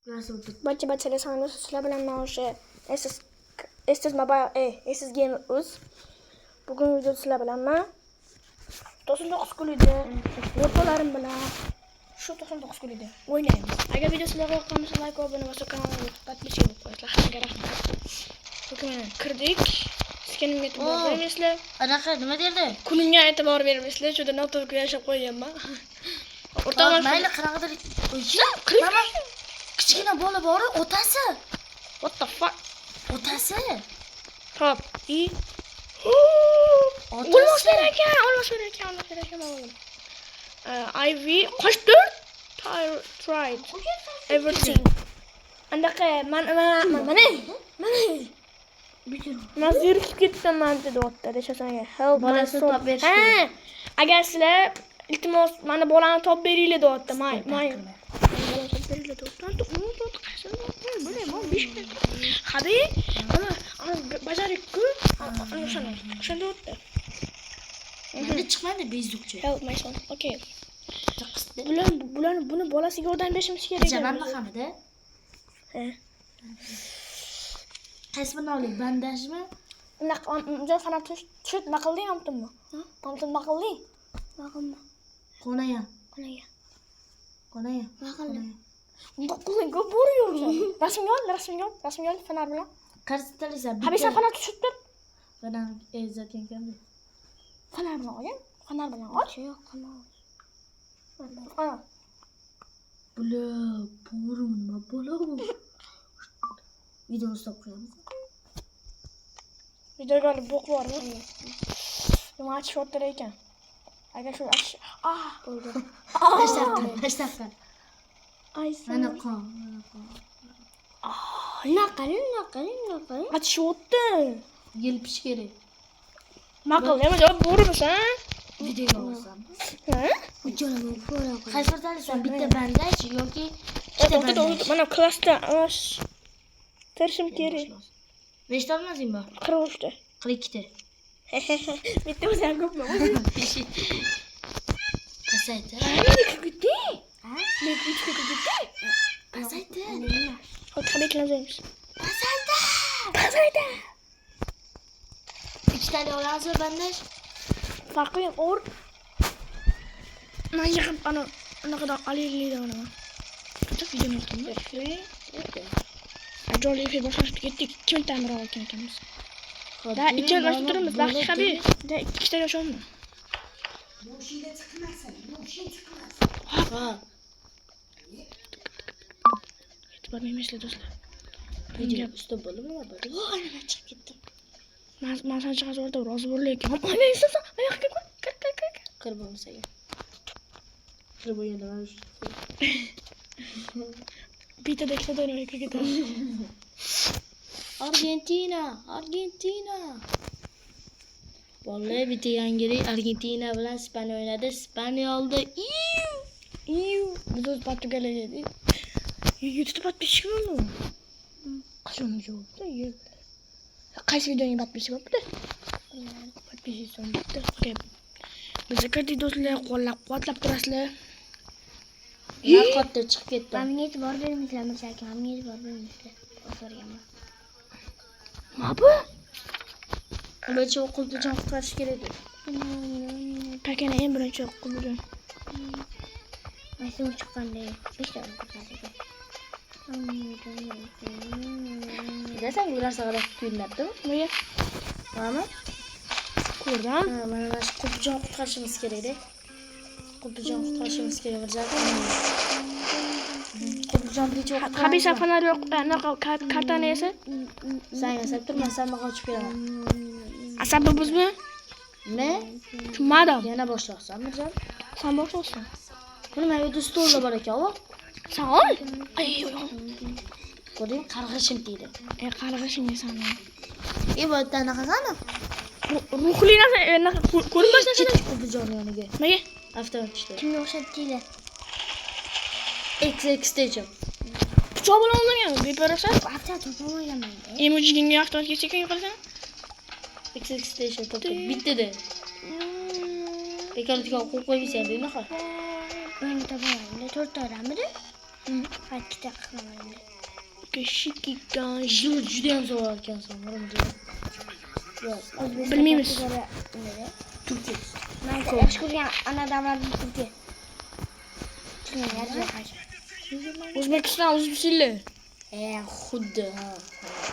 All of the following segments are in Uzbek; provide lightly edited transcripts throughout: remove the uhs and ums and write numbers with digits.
Barcha salomlar sizlar bilan men o'sha Estes Mobile Estes Gamer Uz. Bugun video sizlar bilan men 99 kunida o'rtalarim bilan shu 99 kunida o'ynaymiz. Agar video sizlarga yoqqan bo'lsa, like va obuna bo'lsa kanalimga podpiska bo'lib qo'yinglar. Hammaga rahmat. Bugun mana kirdik. Skinimga e'tibor bermaysizlar. Anaqa nima derdi? Kunimga e'tibor bermaysizlar. Juda noto'g'ri yashab qo'yganman. O'rtoqlar mayli qanaqadir mama kichkina bola bor, otasi. What the fuck? Otasi. Top. Otasi. Olmos ver ekan oğlum. IV kaçtı? Tried. Everything. Andaqa mana. Men zerikib ketdim dedi o'tda deshasanga. Help Bolasini top berish Ha. kerak. Agar sizlar iltimos mana bolani top beringlar deyapti. May. Bolani top beringlar deyapti. Hadi. Ana bajarib-ku. O'shanda o'tdi. Endi chiqmadi bezukchi. Help my son. Okay. Buni bolasiga yordam berishimiz kerak. Jaman hamida. He. Qaysi birini oling? Bandajmi? Unga fanat tushut maqilding hamtimmi? Ha? Hamtim maqilding? Maqilma. Qonaya. Maqildim. Unda qo'ling ko'p bo'raversan. Rasmga ol fanar bilan. Qarsitalisa. Habisa fanat tushutdir. Bilan zaten ekanmi? Fanar bilan olgan. Fanar bilan ol. Yo'q, qilma. Ana. Nima bo'labu? Video stop qo'yamiz. Videoga olib bo'q bormi? Nima achish o'ttir ekan. Agar shu achish bo'ldi. Tashtaqa. Mana qon. Naqal. Achish o'tdi. Yelpish kerak. Maqil, nima javob bo'rmisan? Videoga olsam. Ha? Qaysi bir tanishsan? Bitta bandaj yoki ikkita bandaj? Mana klassda terishim kerak. Nechta olmasingmi? 43 ta. 42 ta. Bitta o'zim ko'pmi? Pasaydi. Kutdi. Ha? Men kutdi. Pasaydi. Hozir qanday Pasaydi. Ikkitani olamizmi bandaj? Farqi yo'q. Or. Men yig'ib anaqadan alaylikda mana. Qachon video yo'qmi? Ajoyib efir boshlashib ketdik. 2 minut ta'mir olgan ekanmiz. Da 2 minut boshlab turamiz. Vaqt habi. Da 2 ta yoshonmi? Yo'shingga chiqmasin. Ha. E'tibor bermaysizlar do'stlar. Video stop bo'ldimi? Ana chiqib ketdim. Men san chiqaz o'rta rozi bo'layotgan. Ana esa oyoqqa Qir bo'lmasa. Qir bo'lganda mana shu. Bitta ikkita o'ynay ketadi. Argentina. Vallahi bitta yangilik Argentina bilan Ispaniya o'ynadi. Ispaniya oldi. Biz o'z Portugaliyaga. YouTube podpiska bo'ldi. Qachon yo'qda? Qaysi videoga podpiska bo'ldi? Podpiska bo'ldi. Okay. Bizga kirdik do'stlar, qo'llab-quvvatlab turasizlar. Naqotda chiqib ketdi. Menga e'tibor bermaysizlar, menga e'tibor bermaysizlar. O'zgarganman. Nima bu? Birinchi o'quvchi jon qutqarish kerak edi. Pakana ham birinchi o'quvchi. Maysim chiqqanda 5 ta o'quvchi. Bilasan, bu narsa qarab ko'rinadimi? Nega? Mana. Ko'rdim. Mana shu o'quvchi jon qutqarishimiz kerak-da. Qubjon qutqarishimiz kerak bo'ladi. Qubjon birinchi o'quvchi. Habisa fanar yo'q. Anaqa kartani esa. Sen yasab turmasan, men qochib kelaman. Asabi bizmi? Ne? Tushmadim. Yana boshlasan, Mirjon. Sen boshlaysan. Nima yerda stolda bor ekan, o? Sen ol. Ay yo'q. Ko'rding, qarg'ishim deydi. Qarg'ishing san. Bu yerda anaqa qani? Ruhli narsa ko'rinmasdan Qubjon yoniga. Nega? Avtomat ishda. Kimga o'xshatdinglar? XX station. Pichoq bilan olmagan, beparasa. Avtomat topolmaganman. Emojiga avtomat ketgan yo'qolsan. XX station topdim. Bittada. Bekorlikka qo'yib qo'yibsan, bunaqa. Ben topolmadim. 4 ta odammi? Ikkita qilaman. Kishikigan. Juda ham zo'r ekansan. Bilmaymiz. Men yaxshi ko'rgan ana davlatning Turkiya. O'zbekiston o'zbekistonli. Xuddi, ha.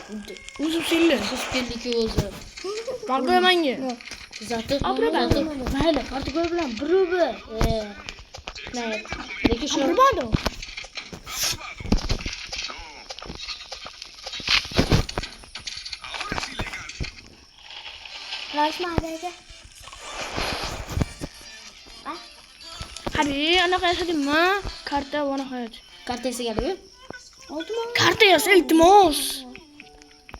Xuddi. O'zbekistonli. Xushkellik o'zi. Barqa menga. Zati. Abrabado. Mayli, Portugal bilan bir. Mayli. Lekin shu Abrabado. Rashma aka. Hadi anaqa yasadimmi? Karta va nihoyat. kartasi keldi. Oldimi? Karta yasa iltimos.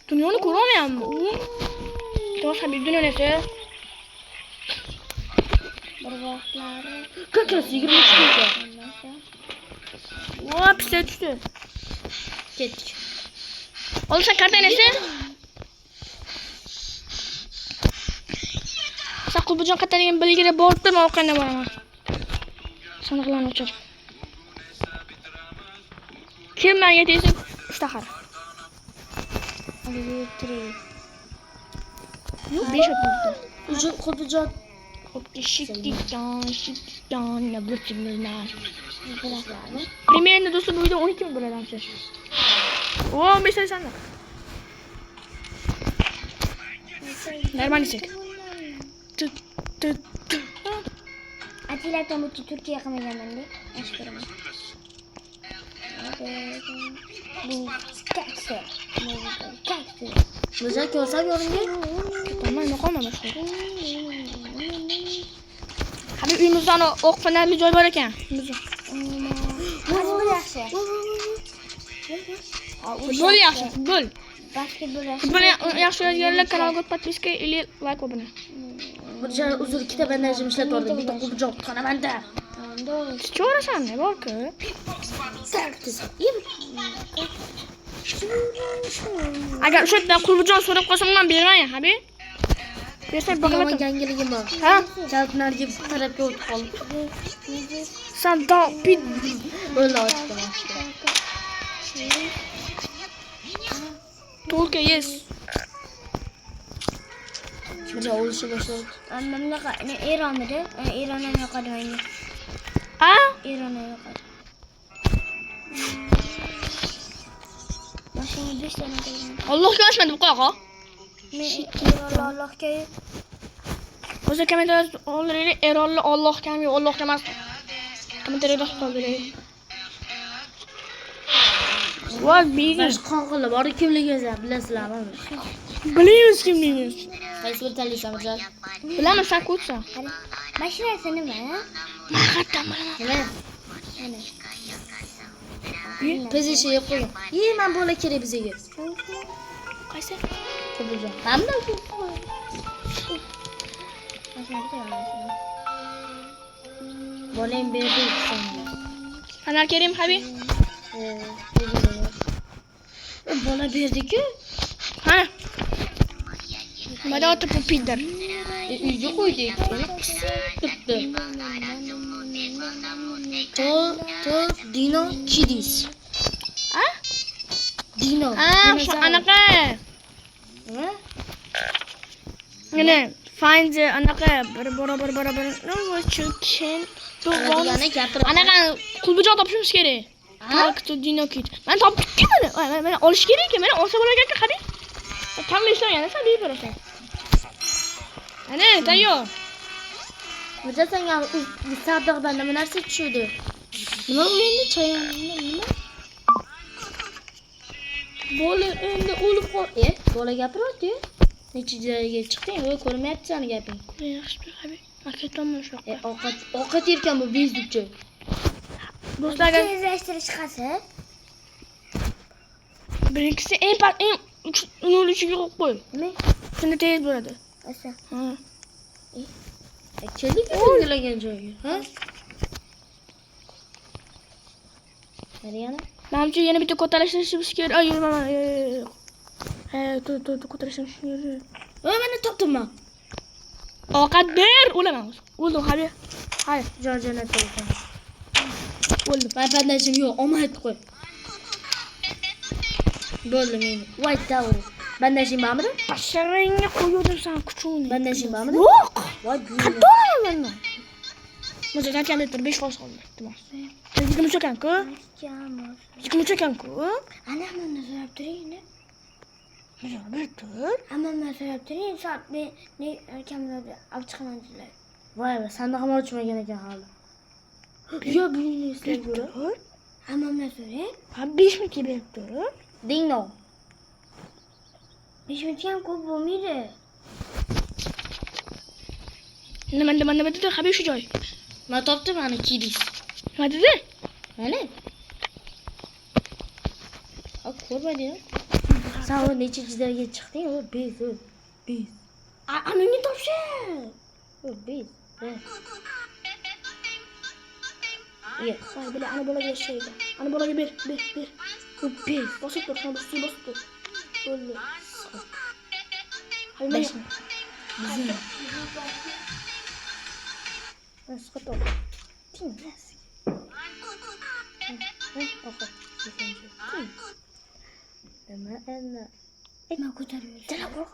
Dunyoni ko'rolmayapmi? To'g'ri, Habib dunyoni esa. Bir vaqtlari. Ko'kras 23 ekan. Voy, pista tushdi. Ketdik. Olasan kartani esa. Saqulbujon qatoriga bilgida borib turma, o'qanda boraman. Sanoqlarni o'chir. Kim menga tegsa, istahar. Hadi tiring. Yo'q, 5 o'tdi. Xudujot. Shikdan, ne bo'lsin Bilasizmi? Примерно do'stlar bu uyda 12 ming bo'ladi hamsiz. O, mesela sen de. Nariman desek. Tut. Atilla Tomuchi Turkiya qilmaganman-da. Yaxshi ko'raman. Bu katta. O'zak ko'rsam yo'limga. Tamam, yo'qolma boshqa. Habib uyimizda o'q fanarli joy bor ekan. Futbol yaxshi. Futbol yaxshi, futbol. Basketbol yaxshi. Futbol yaxshi o'ynaganlar kanalga подписка или лайк obuna. Burjan uzr ikkita bandajim ishlatordim. Bitta Xudujot tutqanamanda. Cho'rasan, ne bor-ku? Agar o'sha yerdan Qulbujon so'rab qolsam, men bermayman, Habib. Bersang Yomon baqalatim. yangiligim bor. Ha? Kalplarga bir tarafga o'tib qolib. Sen da pit O'la ochdim. Tolka yes. Burjan o'lishni boshladi. Mamlaqa Eronda, Erondan yoqadi menga. Ha? Erondan yoqadi. Mashina 5 ta qo'ygan. Allohga oshmadi bu qo'yqa. Men Eronda Allohga O'zi kommentariyada oldiraylik, Eronni Allohga ham, Allohga emas. Kommentariyada qoldiraylik. Voy, bigi. Mana shu qonqillar bor kimligingizni bilasizlarmi? Bilamiz kimligimiz. Qaysi bir tanlaysan Burjan? Bilaman, sen ko'rsan. Hadi. Mashinasi nima? Haqiqatan bilaman. Nima? Ana. PlayStation yeb qo'ygan. Men bola kerak bizga. Qaysi? Xudujot. Hamda bolang berdi senga. Anar Kerim Habib. Bola berdi-ku. Ha. Mana o'tib piddir. Uyga qo'ydik. Tutdi. To Dino Kidis. Ha? Dino. Shu anaqa. Nima? Mana find anaqa bir bora. No chicken. Degani gapirib. Anaqa Qulbujon topishimiz kerak. Talk to Dino Kid. Men topdim mana. Men olish kerak ekan. Men olsa bo'lagan-ku, qani. Kamli ishlagan, sen deb berasan. Ana, tayyor. Burjan senga savdoqdan nima narsa tushdi? Nima o'yindi nima? Bola endi o'lib qol. Bola gapiryapti. Necha joyga chiqding? Voy, ko'rmayapti seni gaping. Yaxshi, Habib. Maketdan shu yoqqa. Ovqat yerkan bu bezdukchi. Do'stlarga Tezlashtirish qasi. birinchisi eng 0.3 ga qo'y. Nima? Shunda tez bo'ladi. Asa. Ha. Keldik belgilagan joyga, ha? Qariyana. Menimcha yana bitta ko'tarishimiz kerak. Ay, yurma. Ko'tarishimiz kerak. Voy, meni topdimman. Ovqat ber, o'laman. O'ldim, Habib. Hayır. Jorjana telefon. Bo'ldi. Ben bandajim yo'q, olmaydi qo'y. Bo'ldi meni. Voy davr. Bandajim bormi? Basharangga qo'yuvdim sen kuchingni. Bandajim bormi? Yo'q. Voy buyur. To'g'ri Mesela zaten litr 5 fazla oldu. Tamam. 23 ekan-ku. Yağmur. 23 ekan-ku. Ana bana so'rab turing. Mesela bir tur. Ama ben so'rab turing. Soat ne kamera olib chiqaman dedilar. Voy be, sandiq ham ochmagan ekan hali. Yo, buyurni Bir istab ko'ra. tur. Ama ben so'rang. Ha 5 minutga berib tur. Ding no. 5 minut ham ko'p bo'lmaydi. Nima dedi? Ha 5 joy. Men topdim ana kidis. Nima dedi? Mana. Ak ko'rmading? Sen o necha jizlarga chiqding? O 5, 5. Menga topshir. O 5. Ye. Voy bila ana bolaga yashaydi. Ana bolaga ber. O 5. Bosib tur, sen bosib tur. Bo'ldi. Hay Besh. men. Bizim. Nasıl kapı? Tim nasıl? Oku. Beşinci. Tim. Deme enne. Nima ko'taryapsiz? Jala qo'rq.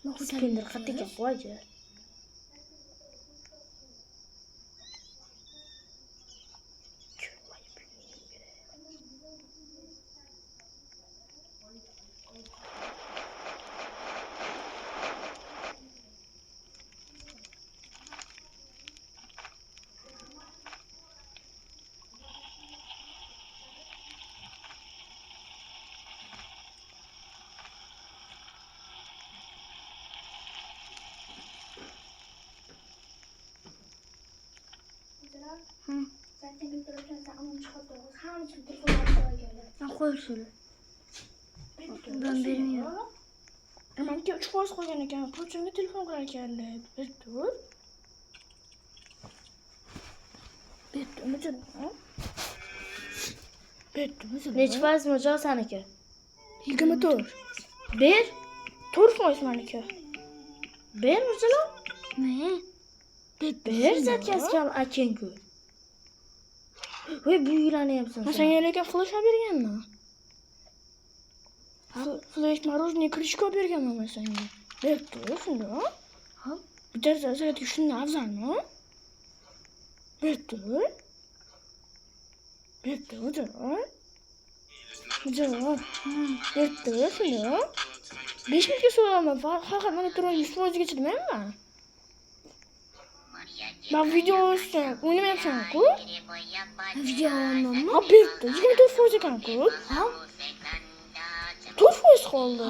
Nima Spinner qattiq voyja. Ben qo'yib şöyle. Ben bermiyorum. Menga 3% qo'ygan ekan. Pochimga telefon qilar ekanlar. Bir tur. Bir tur. Necha foiz mo'jal saniki? 24. Bir. 4% meniki. Bir mo'jal. Ne? Bir zatkazgan akang-ku. Voy bu yuranyapsan. Men senga lekin flash berganman. Flash мороженое крючко berganman men senga. Bir tur shunda. Ha? Bitta zaryadka shundan afzalmi? Bir tur. Bir tur. Bir tur shunda. 5 minutga so'raman. Faqat mana turib 100% gacha demayman. Ben video oynamayapsan-ku. Video olmamı? Ha bir tur. 24% ekan-ku. Ha? 4% qoldi.